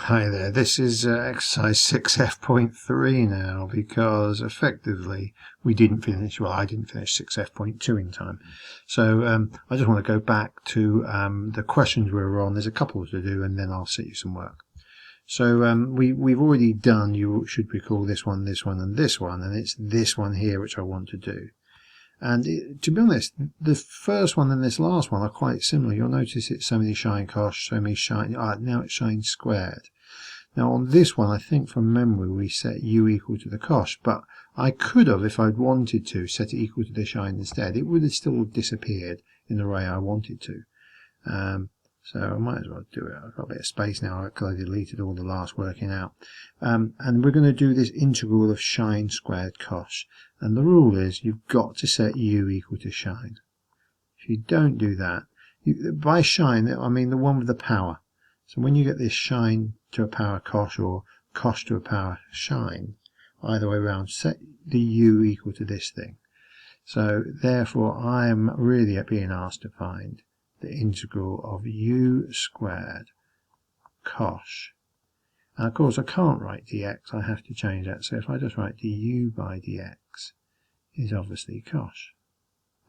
Hi there, this is exercise 6F.3 now, because effectively we didn't finish, well I didn't finish 6F.2 in time. So I just want to go back to the questions we were on. There's a couple to do and then I'll set you some work. So we've already done, you should recall, this one, and this one, and it's this one here which I want to do. And to be honest, the first one and this last one are quite similar. You'll notice it's so many shine cosh, so many shine, now it's shine squared. Now on this one, I think from memory we set u equal to the cosh, but I could have, if I'd wanted to, set it equal to the shine instead. It would have still disappeared in the way I wanted to. So I might as well do it. I've got a bit of space now because I deleted all the last working out. And we're going to do this integral of shine squared cosh. And the rule is you've got to set u equal to shine. If you don't do that, by shine I mean the one with the power. So when you get this shine to a power cosh or cosh to a power shine, either way around, set the u equal to this thing. So therefore I am really being asked to find the integral of u squared cosh. And of course I can't write dx, I have to change that. So if I just write du by dx is obviously cosh.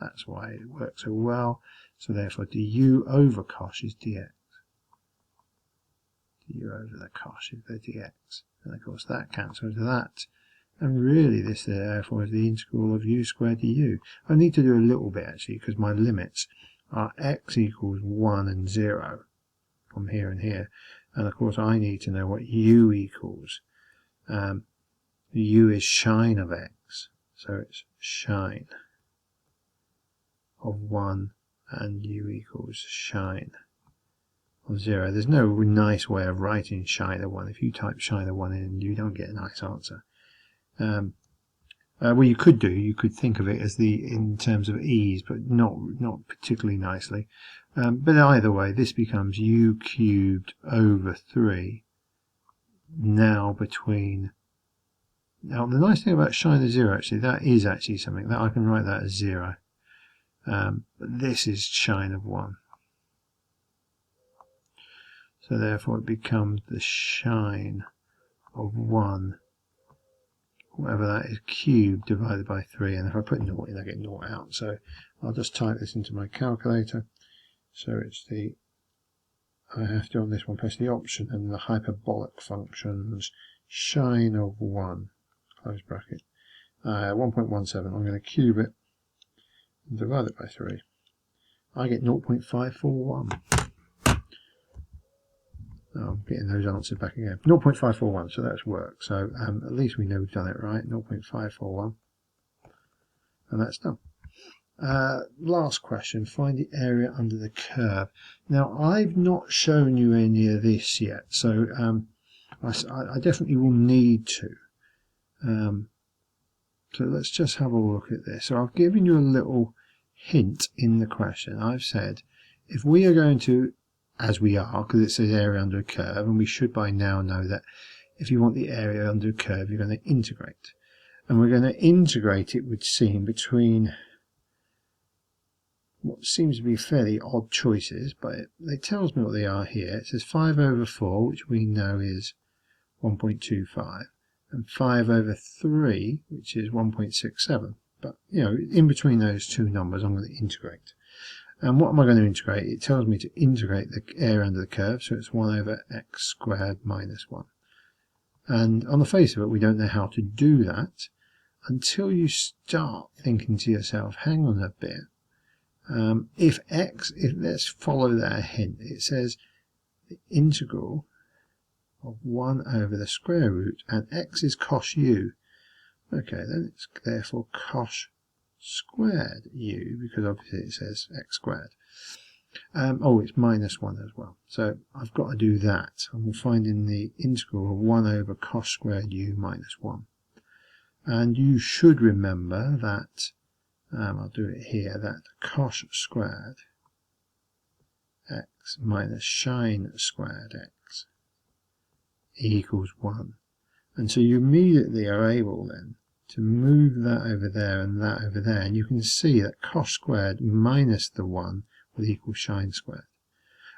That's why it works so well. So therefore du over cosh is dx. Du over the cosh is the dx. And of course that cancels that. And really this therefore is the integral of u squared du. I need to do a little bit actually because my limits are x equals 1 and 0 from here and here, and of course I need to know what u equals. U is shine of x, so it's shine of 1 and u equals shine of 0. There's no nice way of writing shine of 1. If you type shine of 1 in, you don't get a nice answer. Well, you could think of it as in terms of ease, but not particularly nicely. But either way, this becomes u cubed over 3. Now between. Now the nice thing about shine of 0 actually, that is actually something that I can write that as 0. But this is shine of 1. So therefore it becomes the shine of 1. Whatever that is, cubed divided by 3, and if I put 0 in I get 0 out, so I'll just type this into my calculator. So it's I have to on this one press the option and the hyperbolic functions shine of 1 close bracket 1.17. I'm going to cube it and divide it by 3. I get 0.541. I'm getting those answers back again. 0.541, so that's worked. So at least we know we've done it right. 0.541, and that's done. Last question: find the area under the curve. Now I've not shown you any of this yet, so I definitely will need to. So let's just have a look at this. So I've given you a little hint in the question. I've said if we are going to, as we are, because it says area under a curve, and we should by now know that if you want the area under a curve, you're going to integrate. And we're going to integrate, it would seem, between what seems to be fairly odd choices, but it tells me what they are here. It says 5 over 4, which we know is 1.25, and 5 over 3, which is 1.67. But, you know, in between those two numbers, I'm going to integrate. And what am I going to integrate? It tells me to integrate the area under the curve, so it's 1 over x squared minus 1. And on the face of it, we don't know how to do that until you start thinking to yourself, hang on a bit. Let's follow that hint. It says the integral of 1 over the square root, and x is cosh u. Okay, then it's therefore cosh squared u, because obviously it says x squared. It's minus 1 as well. So I've got to do that. I'm finding the integral of 1 over cosh squared u minus 1. And you should remember that, I'll do it here, that cosh squared x minus shine squared x equals 1. And so you immediately are able then to move that over there and that over there, and you can see that cosh squared minus the 1 will equal shine squared.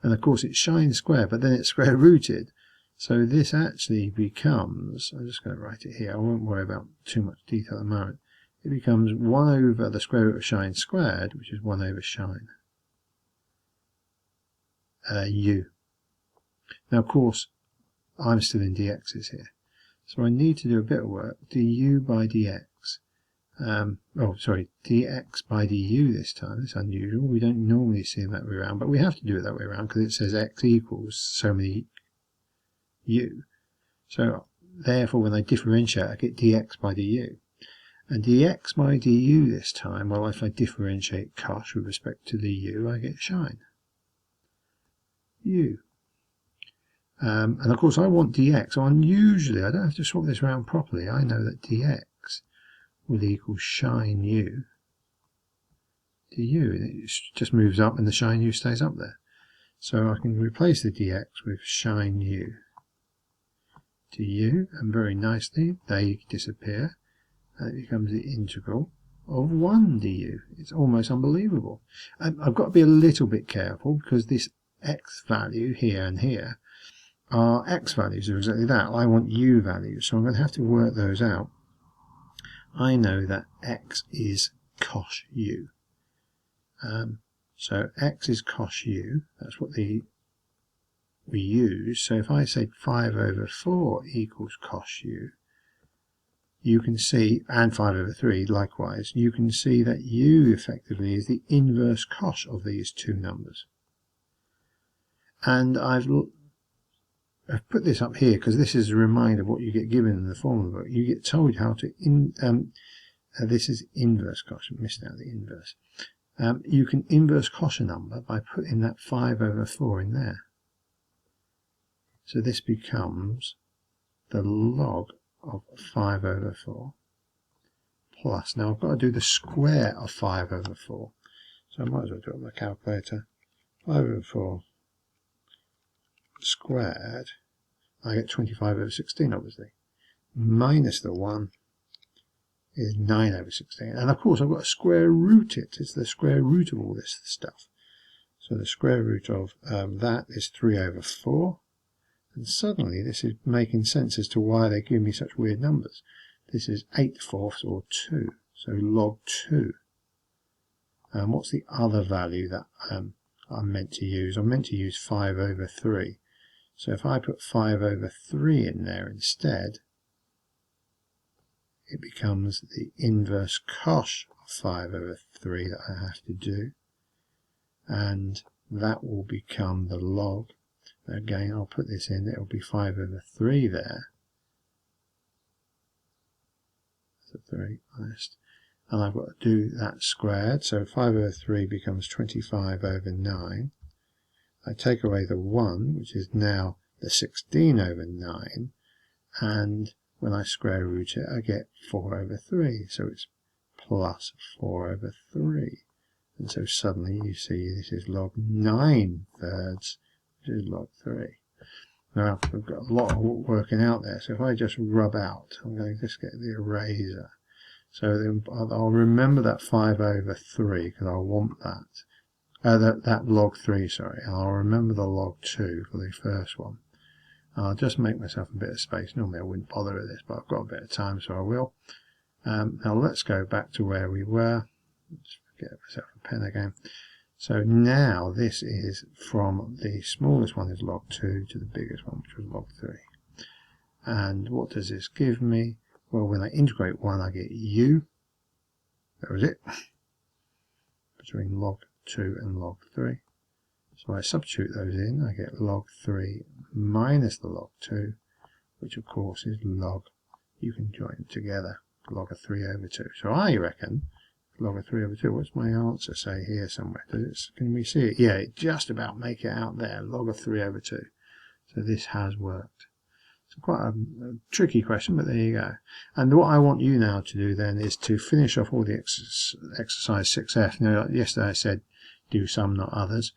And of course it's shine squared, but then it's square rooted, So this actually becomes, I'm just going to write it here, I won't worry about too much detail at the moment. It becomes 1 over the square root of shine squared, which is 1 over shine u. Now, of course, I'm still in dx's here. So I need to do a bit of work. du by dx. Dx by du this time. It's unusual. We don't normally see it that way around, but we have to do it that way around because it says x equals so many u. So therefore, when I differentiate, I get dx by du. And dx by du this time, well, if I differentiate cosh with respect to the u, I get shine u. And of course I want dx, so unusually I don't have to swap this around properly. I know that dx will equal shine u du. It just moves up and the shine u stays up there. So I can replace the dx with shine u du, and very nicely they disappear and it becomes the integral of 1 du. It's almost unbelievable. I've got to be a little bit careful because this x value here and here are x values of exactly that. I want u values, so I'm going to have to work those out. I know that x is cosh u. So x is cosh u, that's what we use. So if I say 5 over 4 equals cosh u, you can see, and 5 over 3 likewise, you can see that u effectively is the inverse cosh of these two numbers. And I've put this up here because this is a reminder of what you get given in the formula book. You get told how to, this is inverse cosh, I missed out the inverse. You can inverse cosh a number by putting that 5 over 4 in there. So this becomes the log of 5 over 4 plus, now I've got to do the square of 5 over 4. So I might as well do it on my calculator. 5 over 4 squared, I get 25 over 16 obviously, minus the 1 is 9 over 16, and of course I've got to square root it. It's the square root of all this stuff. So the square root of that is 3 over 4, and suddenly this is making sense as to why they give me such weird numbers. This is 8/4 or 2, so log 2. And what's the other value that I'm meant to use? I'm meant to use 5 over 3. So if I put 5 over 3 in there instead, it becomes the inverse cosh of 5 over 3 that I have to do. And that will become the log. Again, I'll put this in, it will be 5 over 3 there. So 3 honest. And I've got to do that squared. So 5 over 3 becomes 25 over 9. I take away the 1, which is now the 16 over 9, and when I square root it, I get 4 over 3, so it's plus 4 over 3. And so suddenly you see this is log 9 thirds, which is log 3. Now, I've got a lot of working out there, so if I just rub out, I'm going to just get the eraser. So then I'll remember that 5 over 3, because I'll want that. That log 3, sorry, and I'll remember the log 2 for the first one. I'll just make myself a bit of space. Normally I wouldn't bother with this, but I've got a bit of time, so I will. Now let's go back to where we were. Let's get myself a pen again. So now this is from the smallest one is log 2 to the biggest one, which was log 3. And what does this give me? Well, when I integrate 1, I get u. That was it. Between log 2 and log 3. So I substitute those in, I get log 3 minus the log 2, which of course is log, you can join them together, log of 3 over 2. So I reckon log of 3 over 2, what's my answer say here somewhere? Can we see it? Yeah, it just about make it out there, log of 3 over 2. So this has worked. It's quite a tricky question, but there you go. And what I want you now to do then is to finish off all the exercise 6F. Now, yesterday I said do some, not others.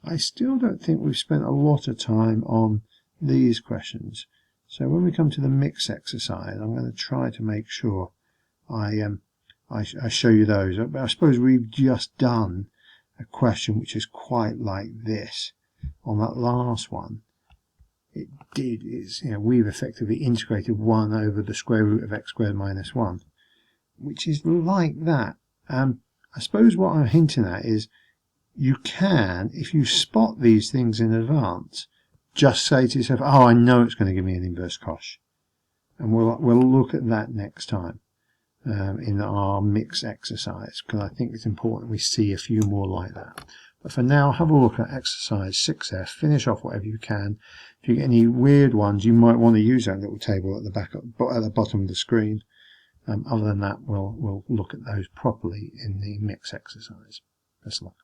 I still don't think we've spent a lot of time on these questions. So when we come to the mix exercise, I'm going to try to make sure I show you those. But I suppose we've just done a question which is quite like this. On that last one, it did is, we've effectively integrated 1 over the square root of x squared minus 1, which is like that. I suppose what I'm hinting at is you can, if you spot these things in advance, just say to yourself, oh, I know it's going to give me an inverse cosh. And we'll look at that next time in our mix exercise, because I think it's important we see a few more like that. But for now, have a look at exercise 6F, finish off whatever you can. If you get any weird ones, you might want to use that little table at the bottom of the screen. Other than that, we'll look at those properly in the mix exercise. Best of luck.